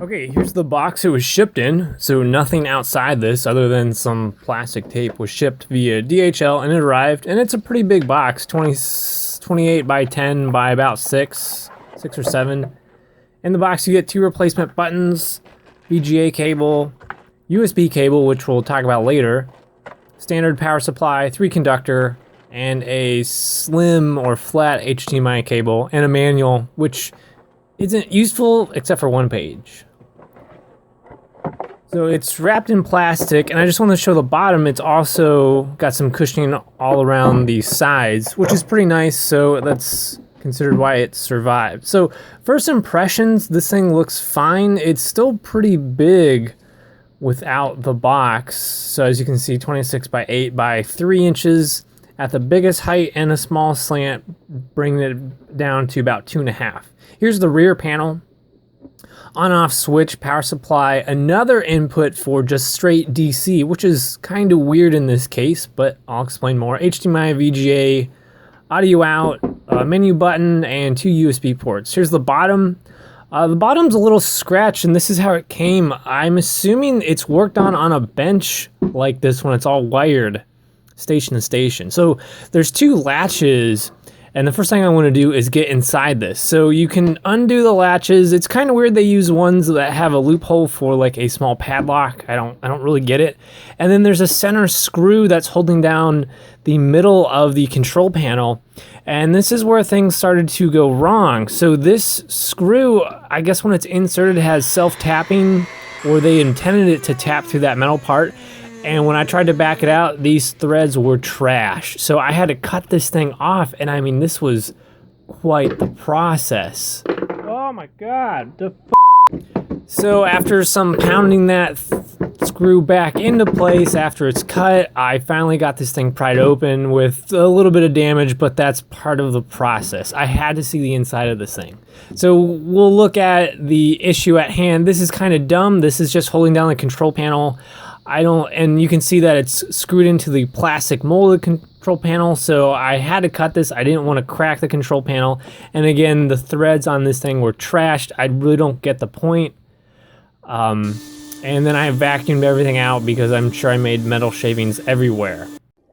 Okay, here's the box it was shipped in. So nothing outside this other than some plastic tape was shipped via DHL, and it arrived, and it's a pretty big box, 28 by 10 by about 6 or 7. In the box you get 2 replacement buttons, VGA cable, USB cable, which we'll talk about later, standard power supply, 3 conductor, and a slim or flat HDMI cable, and a manual, which isn't useful except for one page. So it's wrapped in plastic, and I just want to show the bottom. It's also got some cushioning all around the sides, which is pretty nice, so that's considered why it survived. So first impressions, this thing looks fine. It's still pretty big without the box. So as you can see, 26 by 8 by 3 inches at the biggest height, and a small slant, bringing it down to about 2.5. Here's the rear panel. On-off switch, power supply, another input for just straight DC, which is kind of weird in this case, but I'll explain more. HDMI, VGA, audio out, menu button, and 2 USB ports. Here's the bottom. The bottom's a little scratched, and this is how it came. I'm assuming it's worked on a bench like this when it's all wired, station to station. So there's 2 latches, and the first thing I want to do is get inside this. So you can undo the latches. It's kind of weird they use ones that have a loophole for like a small padlock. I don't really get it. And then there's a center screw that's holding down the middle of the control panel. And this is where things started to go wrong. So this screw, I guess when it's inserted, has self-tapping, or they intended it to tap through that metal part. And when I tried to back it out, these threads were trash. So I had to cut this thing off, and I mean, this was quite the process. Oh my God, the So after some pounding that screw back into place after it's cut, I finally got this thing pried open with a little bit of damage, but that's part of the process. I had to see the inside of this thing. So we'll look at the issue at hand. This is kind of dumb. This is just holding down the control panel. And you can see that it's screwed into the plastic molded control panel, so I had to cut this. I didn't want to crack the control panel, and again, the threads on this thing were trashed. I really don't get the point. And then I vacuumed everything out because I'm sure I made metal shavings everywhere.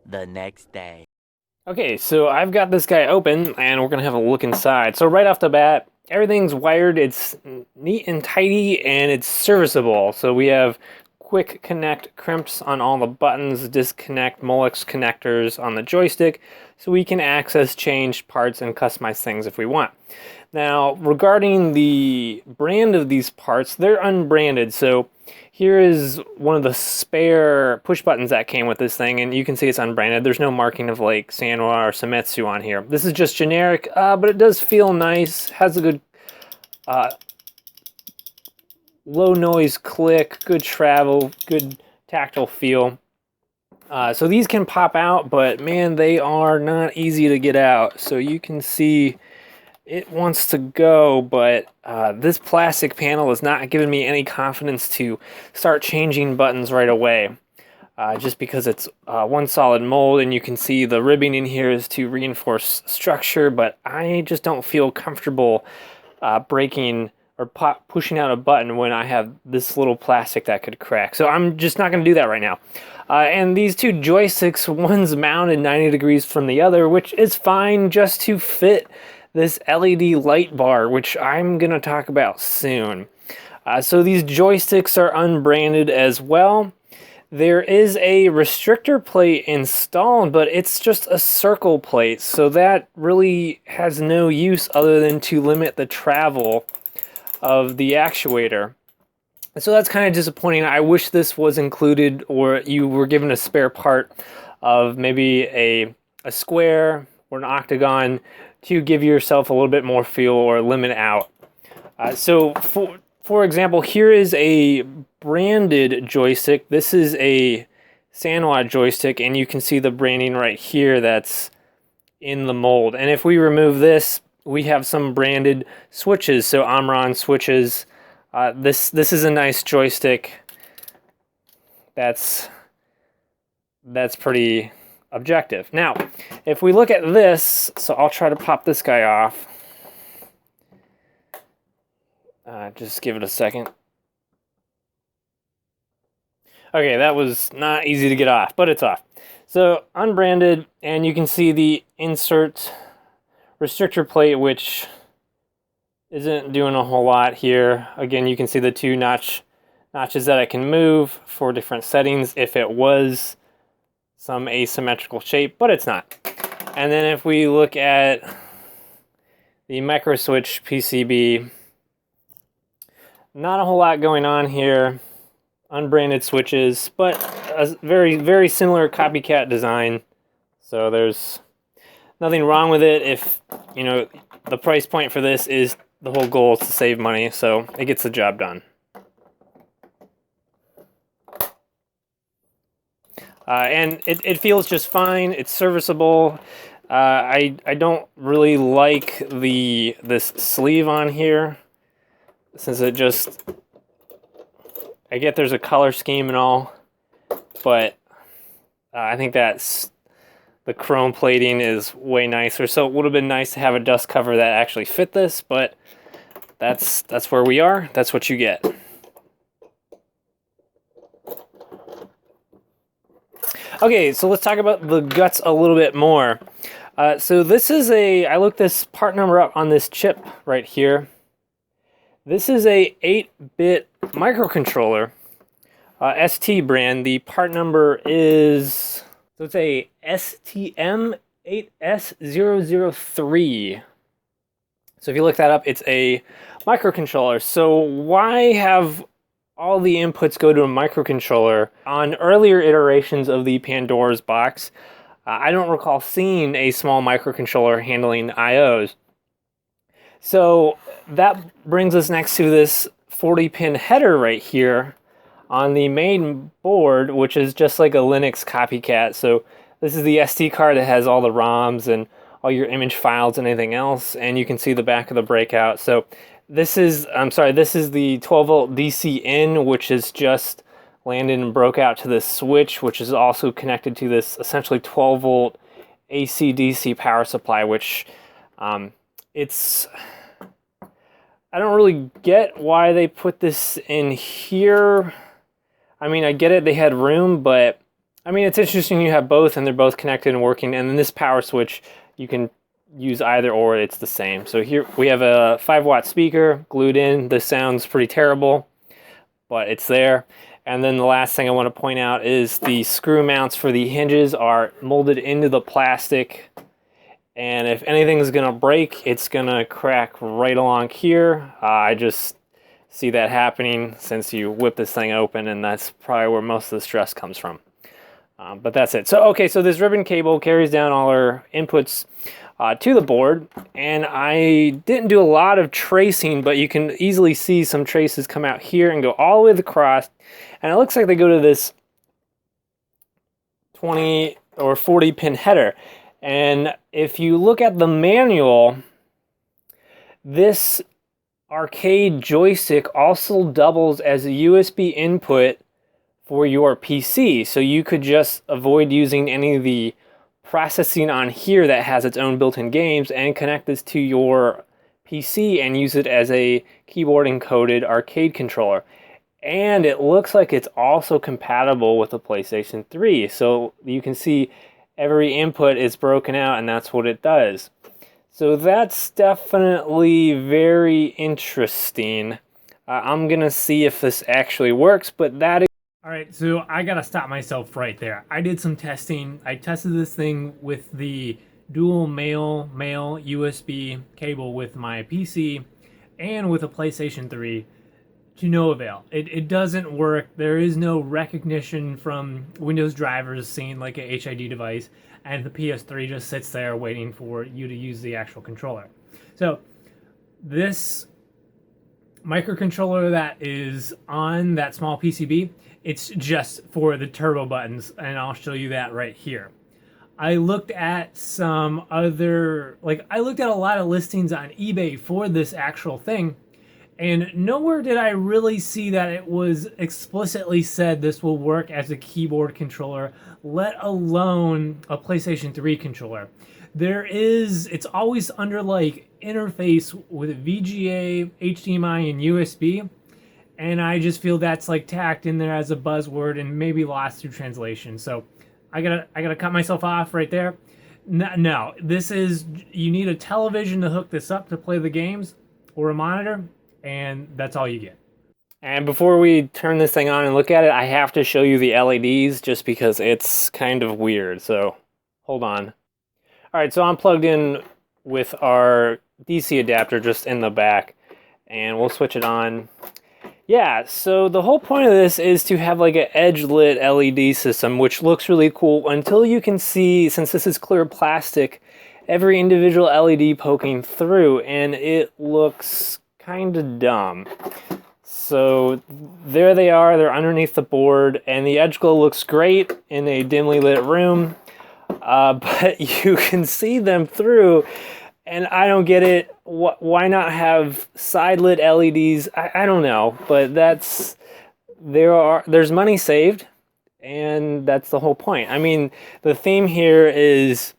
The next day. Okay, so I've got this guy open, and we're gonna have a look inside. So right off the bat, everything's wired. It's neat and tidy, and it's serviceable. So we have quick connect crimps on all the buttons, disconnect Molex connectors on the joystick, so we can access, change parts, and customize things if we want. Now, regarding the brand of these parts, they're unbranded. So here is one of the spare push buttons that came with this thing, and you can see it's unbranded. There's no marking of like Sanwa or Sametsu on here. This is just generic, but it does feel nice, has a good low noise click, good travel, good tactile feel. So these can pop out, but man, they are not easy to get out. So you can see it wants to go, but this plastic panel is not giving me any confidence to start changing buttons right away. Just because it's one solid mold, and you can see the ribbing in here is to reinforce structure, but I just don't feel comfortable breaking or pushing out a button when I have this little plastic that could crack. So I'm just not going to do that right now. And these 2 joysticks, one's mounted 90 degrees from the other, which is fine just to fit this LED light bar, which I'm going to talk about soon. So these joysticks are unbranded as well. There is a restrictor plate installed, but it's just a circle plate, so that really has no use other than to limit the travel of the actuator. So that's kind of disappointing. I wish this was included, or you were given a spare part of maybe a square or an octagon to give yourself a little bit more feel or limit out. So for example, here is a branded joystick. This is a Sanwa joystick, and you can see the branding right here that's in the mold. And if we remove this, we have some branded switches, so Omron switches. This is a nice joystick. That's pretty objective. Now, if we look at this, so I'll try to pop this guy off. Just give it a second. Okay, that was not easy to get off, but it's off. So unbranded, and you can see the insert restrictor plate, which isn't doing a whole lot here. Again, you can see the two notches that I can move for different settings if it was some asymmetrical shape, but it's not. And then if we look at the micro switch PCB, not a whole lot going on here. Unbranded switches, but a very, very similar copycat design. So there's nothing wrong with it if, you know, the price point for this is the whole goal is to save money, so it gets the job done. And it feels just fine. It's serviceable. I don't really like this sleeve on here, since it just, I get there's a color scheme and all, but I think that's, the chrome plating is way nicer. So it would have been nice to have a dust cover that actually fit this, but that's where we are. That's what you get. Okay, so let's talk about the guts a little bit more. So this is I looked this part number up on this chip right here. This is a 8-bit microcontroller, ST brand. The part number is, so it's a STM8S003. So if you look that up, it's a microcontroller. So why have all the inputs go to a microcontroller? On earlier iterations of the Pandora's box, I don't recall seeing a small microcontroller handling IOs. So that brings us next to this 40-pin header right here on the main board, which is just like a Linux copycat. So this is the SD card that has all the ROMs and all your image files and anything else, and you can see the back of the breakout. So this is, this is the 12-volt DC in, which is just landed and broke out to this switch, which is also connected to this essentially 12-volt AC/DC power supply, which it's, I don't really get why they put this in here. I mean, I get it, they had room, but I mean, it's interesting you have both and they're both connected and working. And then this power switch, you can use either or, it's the same. So here we have a 5-watt speaker glued in. This sounds pretty terrible, but it's there. And then the last thing I want to point out is the screw mounts for the hinges are molded into the plastic. And if anything's gonna break, it's gonna crack right along here. I just see that happening since you whip this thing open, and that's probably where most of the stress comes from. But that's it. So okay, so this ribbon cable carries down all our inputs to the board, and I didn't do a lot of tracing, but you can easily see some traces come out here and go all the way across, and it looks like they go to this 20 or 40 pin header. And if you look at the manual, this arcade joystick also doubles as a USB input for your PC. So you could just avoid using any of the processing on here that has its own built-in games and connect this to your PC and use it as a keyboard encoded arcade controller. And it looks like it's also compatible with the PlayStation 3. So you can see every input is broken out, and that's what it does. So that's definitely very interesting. I'm gonna see if this actually works, but that is... All right, so I gotta stop myself right there. I did some testing. I tested this thing with the dual male USB cable with my PC and with a PlayStation 3 to no avail. It doesn't work. There is no recognition from Windows drivers seeing like a HID device, and the PS3 just sits there waiting for you to use the actual controller. So this microcontroller that is on that small PCB, it's just for the turbo buttons, and I'll show you that right here. I looked at some other, I looked at a lot of listings on eBay for this actual thing, and nowhere did I really see that it was explicitly said this will work as a keyboard controller, let alone a PlayStation 3 controller. It's always under interface with VGA, HDMI, and USB. And I just feel that's like tacked in there as a buzzword and maybe lost through translation. So I gotta cut myself off right there. No, this is, you need a television to hook this up to play the games, or a monitor, and that's all you get. And before we turn this thing on and look at it, I have to show you the LEDs just because it's kind of weird. So hold on. All right, so I'm plugged in with our DC adapter just in the back, and we'll switch it on. Yeah, so the whole point of this is to have like an edge lit LED system, which looks really cool until you can see, since this is clear plastic, every individual LED poking through, and it looks kind of dumb. So there they are, they're underneath the board, and the edge glow looks great in a dimly lit room, but you can see them through. And I don't get it. Why not have side lit LEDs? I don't know, but there's money saved, and that's the whole point. I mean, the theme here is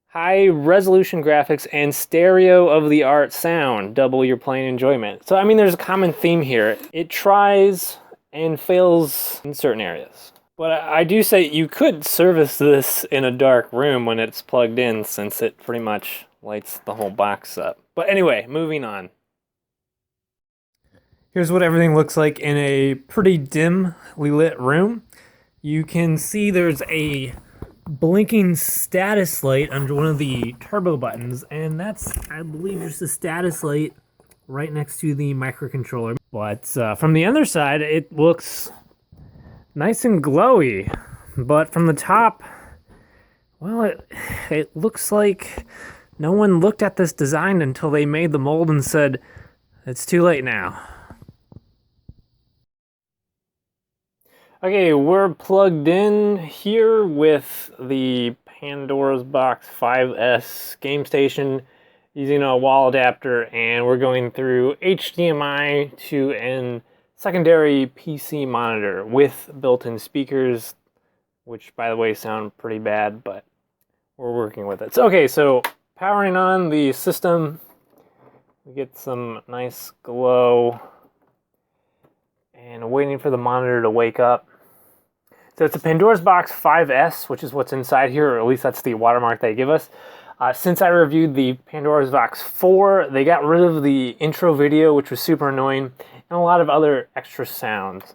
high resolution graphics and stereo of the art sound, double your playing enjoyment. So I mean, there's a common theme here. It tries and fails in certain areas. But I do say you could service this in a dark room when it's plugged in, since it pretty much lights the whole box up. But anyway, moving on. Here's what everything looks like in a pretty dimly lit room. You can see there's a blinking status light under one of the turbo buttons, and that's, I believe, just a status light right next to the microcontroller. But from the other side, it looks nice and glowy. But from the top, well, it looks like no one looked at this design until they made the mold and said, it's too late now. Okay, we're plugged in here with the Pandora Box 5S game station using a wall adapter, and we're going through HDMI to a secondary PC monitor with built-in speakers, which, by the way, sound pretty bad, but we're working with it. So, okay, so powering on the system, we get some nice glow, and waiting for the monitor to wake up. So it's a Pandora's Box 5S, which is what's inside here, or at least that's the watermark they give us. Since I reviewed the Pandora's Box 4, they got rid of the intro video, which was super annoying, and a lot of other extra sounds.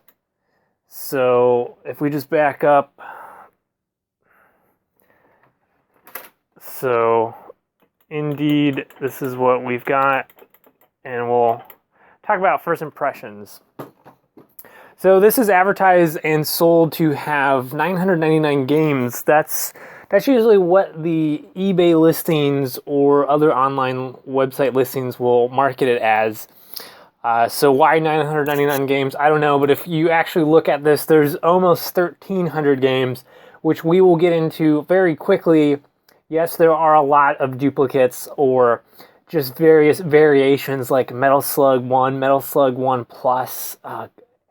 So if we just back up, so indeed, this is what we've got, and we'll talk about first impressions. So this is advertised and sold to have 999 games. That's usually what the eBay listings or other online website listings will market it as. So why 999 games? I don't know, but if you actually look at this, there's almost 1,300 games, which we will get into very quickly. Yes, there are a lot of duplicates or just various variations like Metal Slug 1, Metal Slug 1 Plus,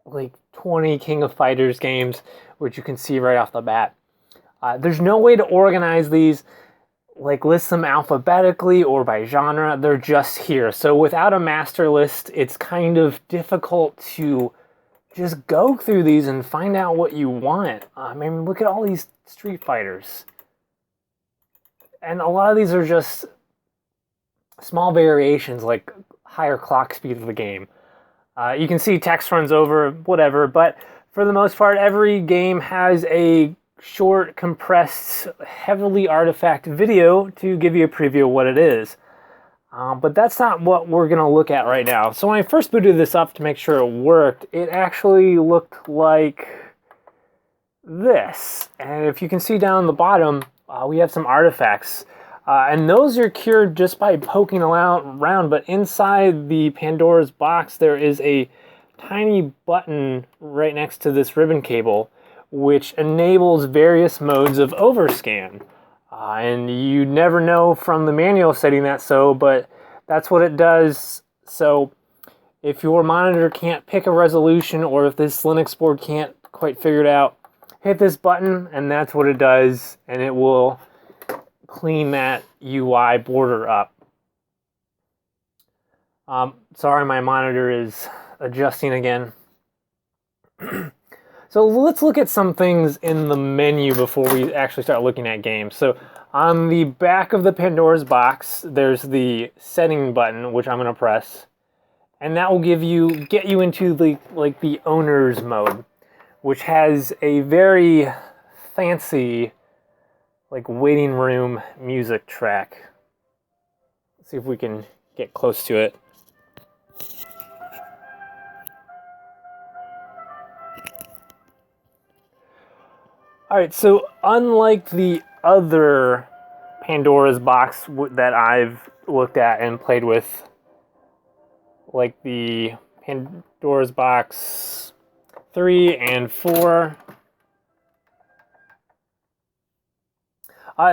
like 20 King of Fighters games, which you can see right off the bat. There's no way to organize these, like list them alphabetically or by genre. They're just here. So without a master list, it's kind of difficult to just go through these and find out what you want. I mean, look at all these Street Fighters. And a lot of these are just small variations, like higher clock speed of the game. You can see text runs over, whatever, but for the most part, every game has a short, compressed, heavily artifact video to give you a preview of what it is. But that's not what we're going to look at right now. So when I first booted this up to make sure it worked, it actually looked like this. And if you can see down the bottom, we have some artifacts. And those are cured just by poking around, but inside the Pandora's box there is a tiny button right next to this ribbon cable, which enables various modes of overscan. And you never know from the manual setting that so, but that's what it does. So if your monitor can't pick a resolution, or if this Linux board can't quite figure it out, hit this button and that's what it does, and it will clean that UI border up. Sorry, my monitor is adjusting again. So let's look at some things in the menu before we actually start looking at games. So on the back of the Pandora's box, there's the setting button, which I'm going to press, and that will get you into the owner's mode, which has a very fancy waiting room music track. Let's see if we can get close to it. Alright, so unlike the other Pandora's Box that I've looked at and played with, like the Pandora's Box 3 and 4,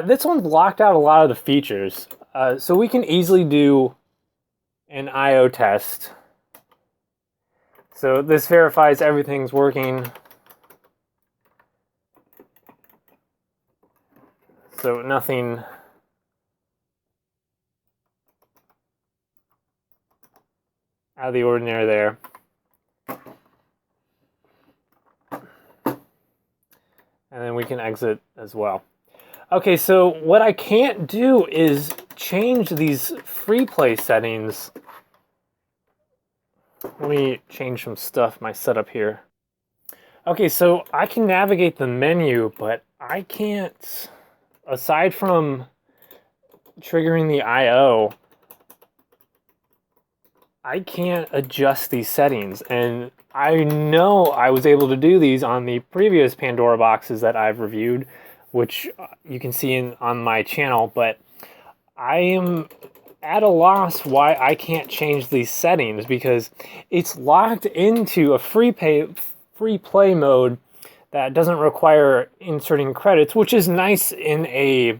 this one's blocked out a lot of the features. So we can easily do an I/O test. So this verifies everything's working. So nothing out of the ordinary there. And then we can exit as well. Okay, so what I can't do is change these free play settings. Let me change some stuff, my setup here. Okay, so I can navigate the menu, but I can't, aside from triggering the I/O, I can't adjust these settings. And I know I was able to do these on the previous Pandora boxes that I've reviewed, which you can see on my channel, but I am at a loss why I can't change these settings, because it's locked into a free play mode that doesn't require inserting credits, which is nice in a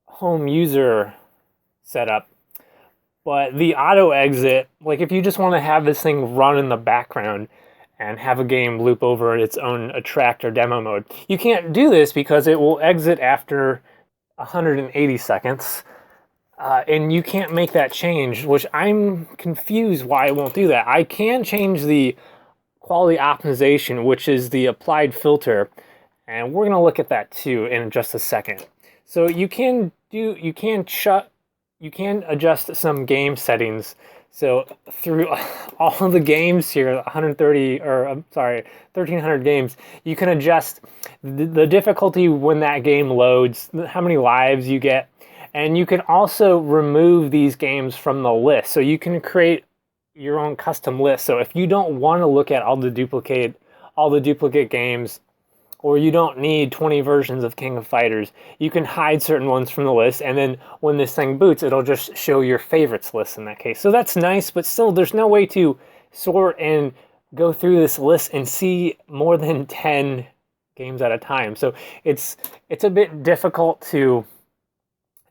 home user setup. But the auto exit, if you just want to have this thing run in the background and have a game loop over its own attract or demo mode, you can't do this because it will exit after 180 seconds. And you can't make that change, which I'm confused why it won't do that. I can change the quality optimization, which is the applied filter, and we're going to look at that too in just a second. So you can adjust some game settings. So through all of the games here, 1,300 games, you can adjust the difficulty when that game loads, how many lives you get, and you can also remove these games from the list. So you can create your own custom list. So if you don't want to look at all the duplicate games, or you don't need 20 versions of King of Fighters, you can hide certain ones from the list, and then when this thing boots, it'll just show your favorites list in that case. So that's nice, but still there's no way to sort and go through this list and see more than 10 games at a time. So it's a bit difficult to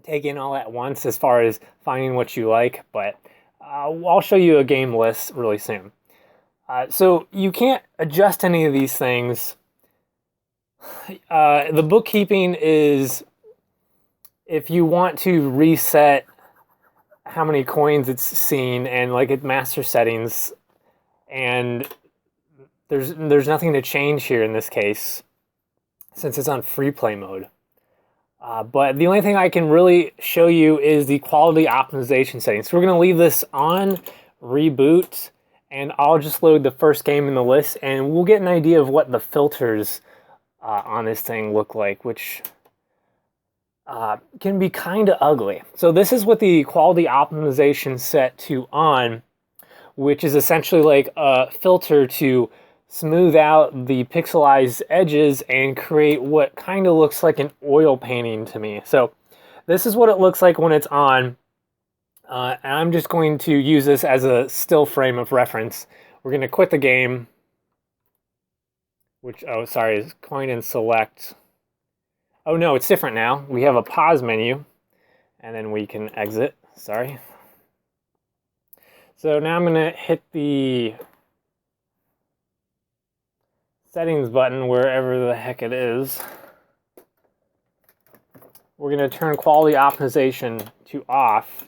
take in all at once as far as finding what you like, but I'll show you a game list really soon. So you can't adjust any of these things. The bookkeeping is, if you want to reset how many coins it's seen and at master settings, and there's nothing to change here in this case since it's on free play mode. But the only thing I can really show you is the quality optimization settings. So we're going to leave this on, reboot, and I'll just load the first game in the list, and we'll get an idea of what the filters on this thing look like, which can be kind of ugly. So this is with the quality optimization set to on, which is essentially like a filter to smooth out the pixelized edges and create what kind of looks like an oil painting to me. So this is what it looks like when it's on. And I'm just going to use this as a still frame of reference. We're going to quit the game, which, oh, sorry, is coin and select. Oh no, it's different now. We have a pause menu, and then we can exit, sorry. So now I'm going to hit the settings button wherever the heck it is. We're going to turn quality optimization to off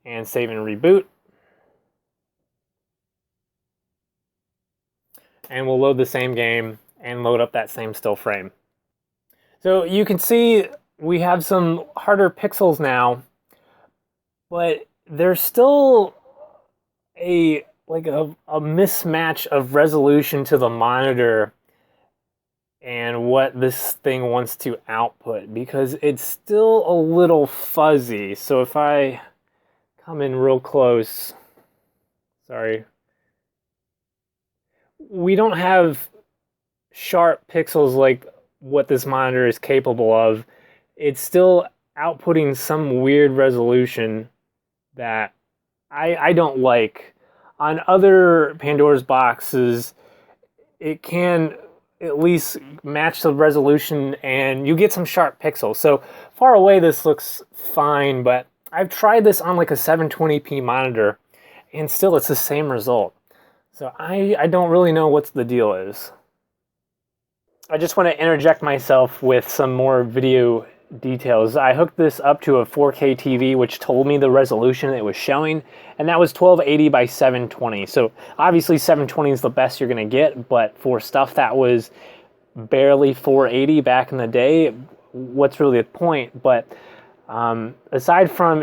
and save and reboot. and we'll load the same game and load up that same still frame. So you can see we have some harder pixels now, but there's still a mismatch of resolution to the monitor and what this thing wants to output, because it's still a little fuzzy. So if I come in real close, sorry, we don't have sharp pixels like what this monitor is capable of. It's still outputting some weird resolution that I don't like. On other Pandora's boxes, it can at least match the resolution and you get some sharp pixels. So far away this looks fine, but I've tried this on like a 720p monitor and still it's the same result. So I don't really know what the deal is. I just want to interject myself with some more video details. I hooked this up to a 4K TV, which told me the resolution it was showing, and that was 1280 by 720. So obviously 720 is the best you're going to get, but for stuff that was barely 480 back in the day, what's really the point? But aside from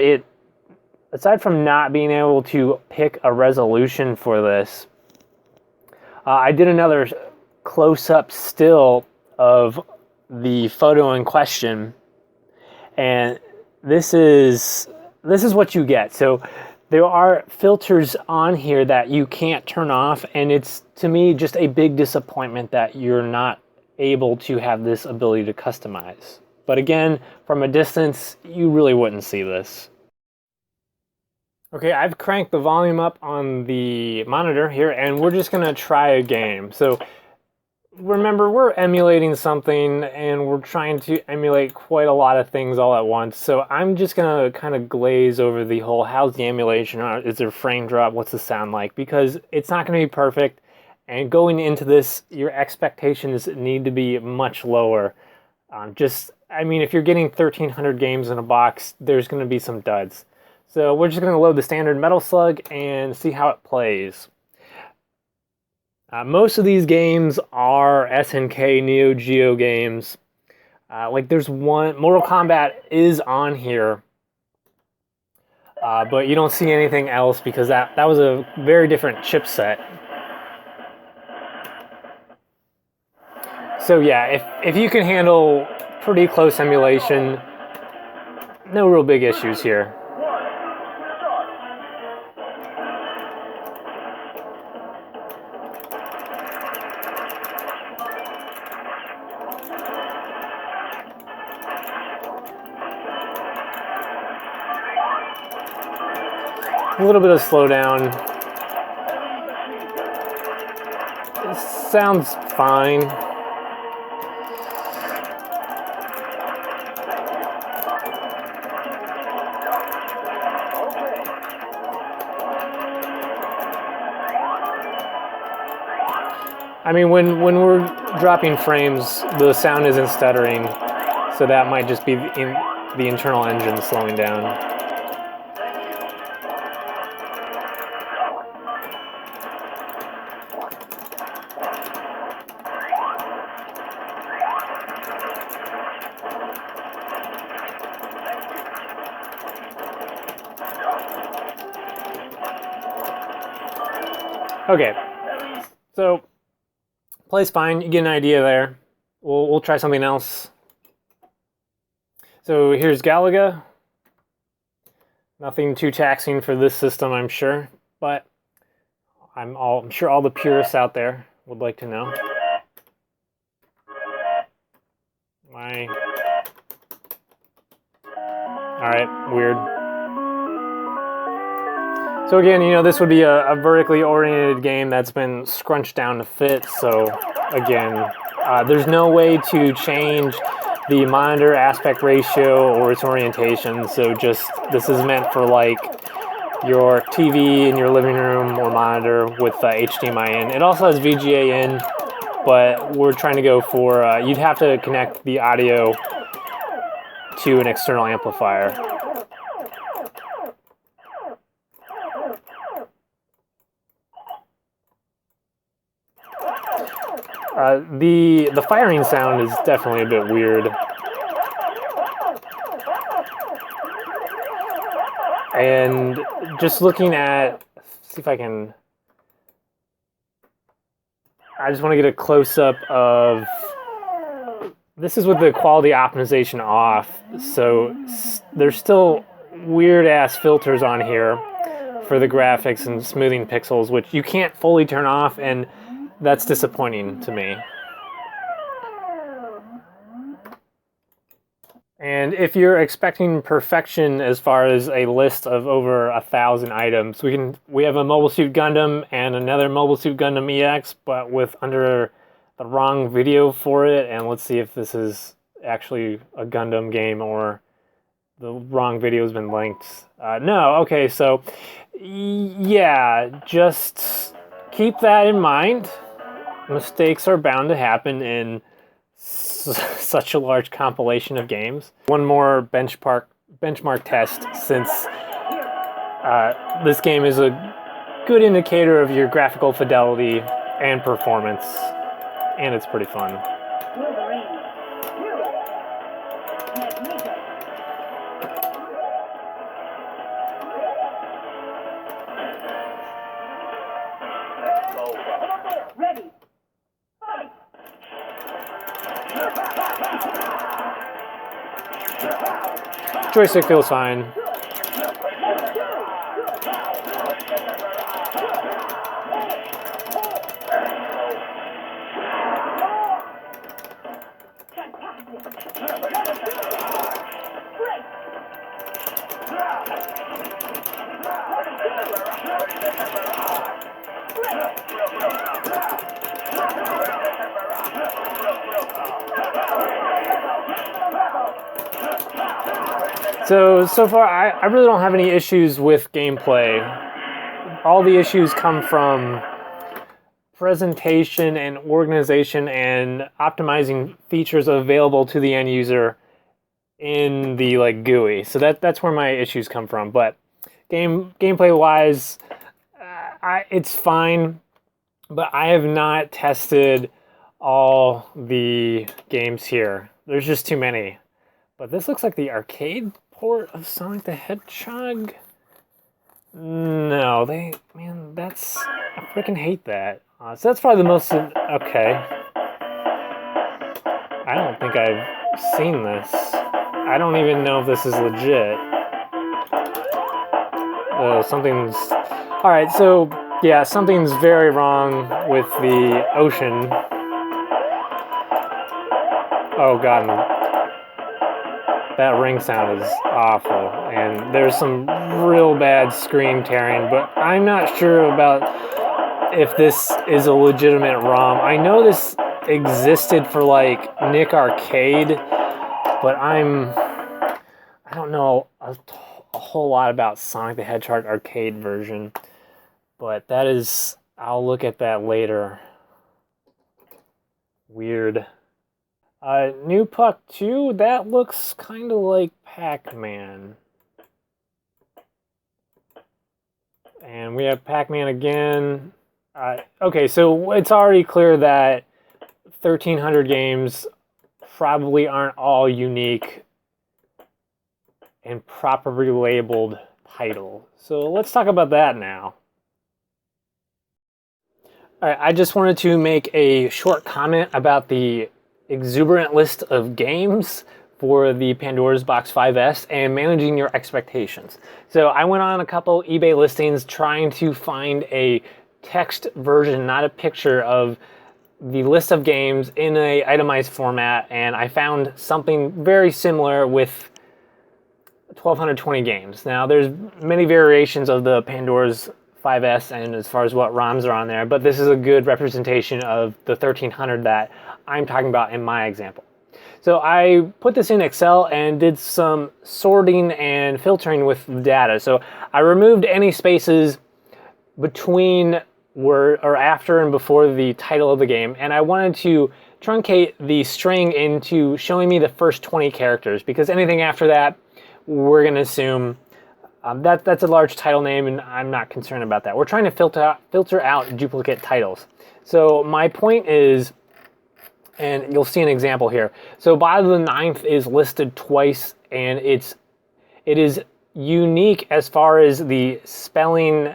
not being able to pick a resolution for this, I did another close-up still of the photo in question, and this is what you get. So there are filters on here that you can't turn off, and it's, to me, just a big disappointment that you're not able to have this ability to customize. But again, from a distance, you really wouldn't see this. Okay, I've cranked the volume up on the monitor here, and we're just gonna try a game. So remember, we're emulating something and we're trying to emulate quite a lot of things all at once. So I'm just gonna kind of glaze over the whole, how's the emulation, is there frame drop, what's the sound like, because it's not gonna be perfect. And going into this, your expectations need to be much lower. I mean, if you're getting 1,300 games in a box, there's gonna be some duds. So we're just gonna load the standard Metal Slug and see how it plays. Most of these games are SNK Neo Geo games. Like there's one, Mortal Kombat is on here, but you don't see anything else because that was a very different chipset. So yeah, if you can handle pretty close emulation, no real big issues here. A little bit of slowdown. It sounds fine. I mean, when we're dropping frames, the sound isn't stuttering, so that might just be the internal engine slowing down. Okay, so plays fine. You get an idea there. We'll try something else. So here's Galaga. Nothing too taxing for this system, I'm sure, but I'm sure all the purists out there would like to know. All right, weird. So again, you know, this would be a vertically oriented game that's been scrunched down to fit. So again, there's no way to change the monitor aspect ratio or its orientation. So just, this is meant for like your TV in your living room or monitor with HDMI in. It also has VGA in, but we're trying to go for, you'd have to connect the audio to an external amplifier. The firing sound is definitely a bit weird. And just looking at, see if I can, I just want to get a close-up of, this is with the quality optimization off, so there's still weird-ass filters on here for the graphics and smoothing pixels, which you can't fully turn off, and that's disappointing to me. And if you're expecting perfection as far as a list of over 1,000 items, we have a Mobile Suit Gundam and another Mobile Suit Gundam EX, but with under the wrong video for it. And let's see if this is actually a Gundam game or the wrong video has been linked. No, okay, so yeah, just keep that in mind. Mistakes are bound to happen in such a large compilation of games. One more benchmark test, since this game is a good indicator of your graphical fidelity and performance, and it's pretty fun. Joystick feels fine. So far, I really don't have any issues with gameplay. All the issues come from presentation and organization and optimizing features available to the end user in the GUI. So that's where my issues come from. But gameplay wise, it's fine. But I have not tested all the games here. There's just too many. But this looks like the arcade port of Sonic the Hedgehog. No, I freaking hate that. So that's probably the most, okay. I don't think I've seen this. I don't even know if this is legit. Oh, something's, all right, so yeah, something's very wrong with the ocean. Oh God. That ring sound is awful, and there's some real bad screen tearing, but I'm not sure about if this is a legitimate ROM. I know this existed for Nick Arcade, but I don't know a whole lot about Sonic the Hedgehog arcade version, but that is, I'll look at that later. Weird. New Puck 2, that looks kind of like Pac-Man. And we have Pac-Man again. Okay, so it's already clear that 1,300 games probably aren't all unique and properly labeled title. So let's talk about that now. All right, I just wanted to make a short comment about the exuberant list of games for the Pandora's Box 5S and managing your expectations. So I went on a couple eBay listings trying to find a text version, not a picture, of the list of games in an itemized format, and I found something very similar with 1,220 games. Now there's many variations of the Pandora's 5S and as far as what ROMs are on there, but this is a good representation of the 1,300 that I'm talking about in my example. So I put this in Excel and did some sorting and filtering with the data. So I removed any spaces between or after and before the title of the game, and I wanted to truncate the string into showing me the first 20 characters, because anything after that, we're going to assume that's a large title name, and I'm not concerned about that. We're trying to filter out duplicate titles. So my point is, And you'll see an example here. So Bottom of the Ninth is listed twice, and it is unique as far as the spelling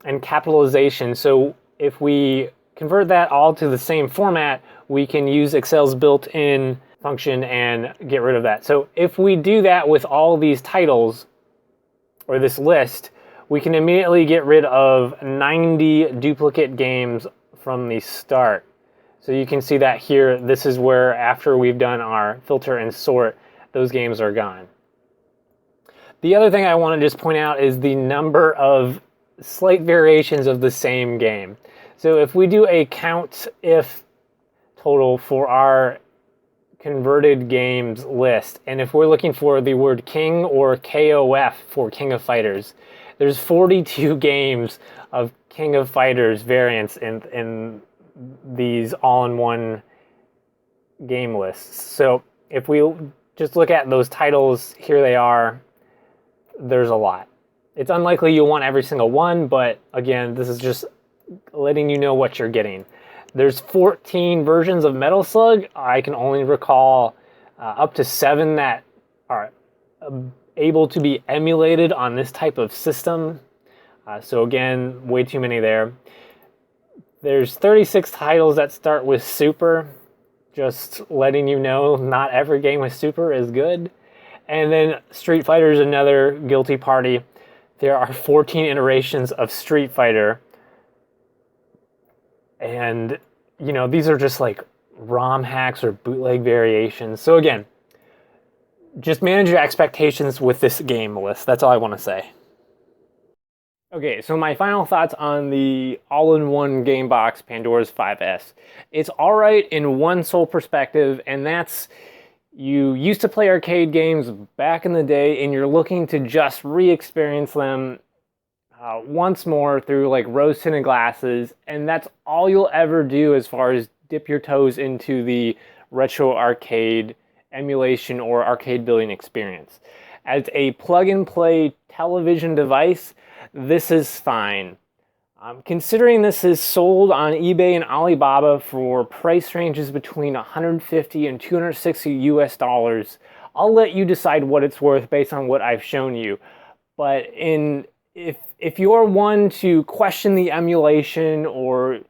and capitalization. So if we convert that all to the same format, we can use Excel's built-in function and get rid of that. So if we do that with all these titles, or this list, we can immediately get rid of 90 duplicate games from the start. So you can see that here. This is where, after we've done our filter and sort, those games are gone. The other thing I want to just point out is the number of slight variations of the same game. So if we do a count if total for our converted games list, and if we're looking for the word king or KOF for King of Fighters, there's 42 games of King of Fighters variants in these all-in-one game lists. So if we just look at those titles, here they are, there's a lot. It's unlikely you'll want every single one, but again, this is just letting you know what you're getting. There's 14 versions of Metal Slug. I can only recall up to 7 that are able to be emulated on this type of system. So again, way too many there. There's 36 titles that start with Super. Just letting you know, not every game with Super is good. And then Street Fighter is another guilty party. There are 14 iterations of Street Fighter. And, you know, these are just like ROM hacks or bootleg variations. So again, just manage your expectations with this game list. That's all I want to say. Okay, so my final thoughts on the all-in-one game box Pandora's 5S. It's all right in one sole perspective, and that's you used to play arcade games back in the day, and you're looking to just re-experience them once more through like rose-tinted glasses, and that's all you'll ever do as far as dip your toes into the retro arcade emulation or arcade building experience. As a plug-and-play television device, this is fine. Considering this is sold on eBay and Alibaba for price ranges between $150 and $260 US, I'll let you decide what it's worth based on what I've shown you. But if you're one to question the emulation, or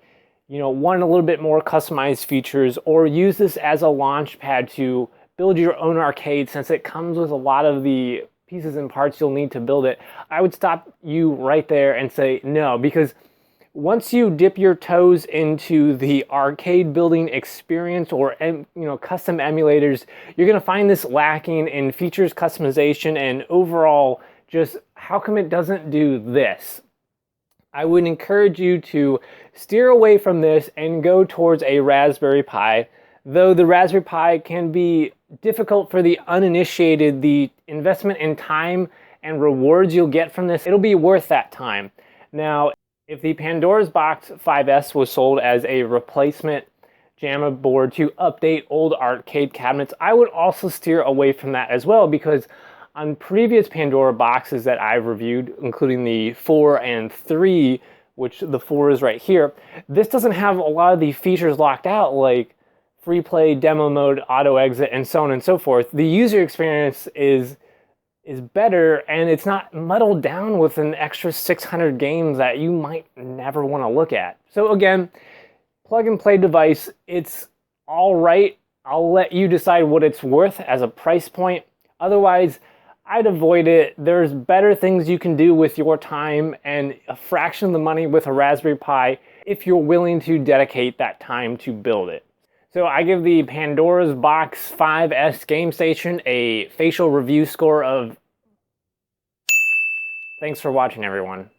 want a little bit more customized features, or use this as a launch pad to build your own arcade, since it comes with a lot of the pieces and parts you'll need to build it, I would stop you right there and say no, because once you dip your toes into the arcade building experience or custom emulators, you're going to find this lacking in features, customization, and overall just how come it doesn't do this. I would encourage you to steer away from this and go towards a Raspberry Pi. Though the Raspberry Pi can be difficult for the uninitiated, the investment in time and rewards you'll get from this, it'll be worth that time. Now, if the Pandora's Box 5S was sold as a replacement JAMA board to update old arcade cabinets, I would also steer away from that as well, because on previous Pandora boxes that I've reviewed, including the 4 and 3, which the 4 is right here, this doesn't have a lot of the features locked out, like free play, demo mode, auto exit, and so on and so forth. The user experience is better, and it's not muddled down with an extra 600 games that you might never want to look at. So again, plug and play device, it's all right. I'll let you decide what it's worth as a price point. Otherwise, I'd avoid it. There's better things you can do with your time and a fraction of the money with a Raspberry Pi if you're willing to dedicate that time to build it. So I give the Pandora's Box 5S Game Station a facial review score of... Thanks for watching, everyone.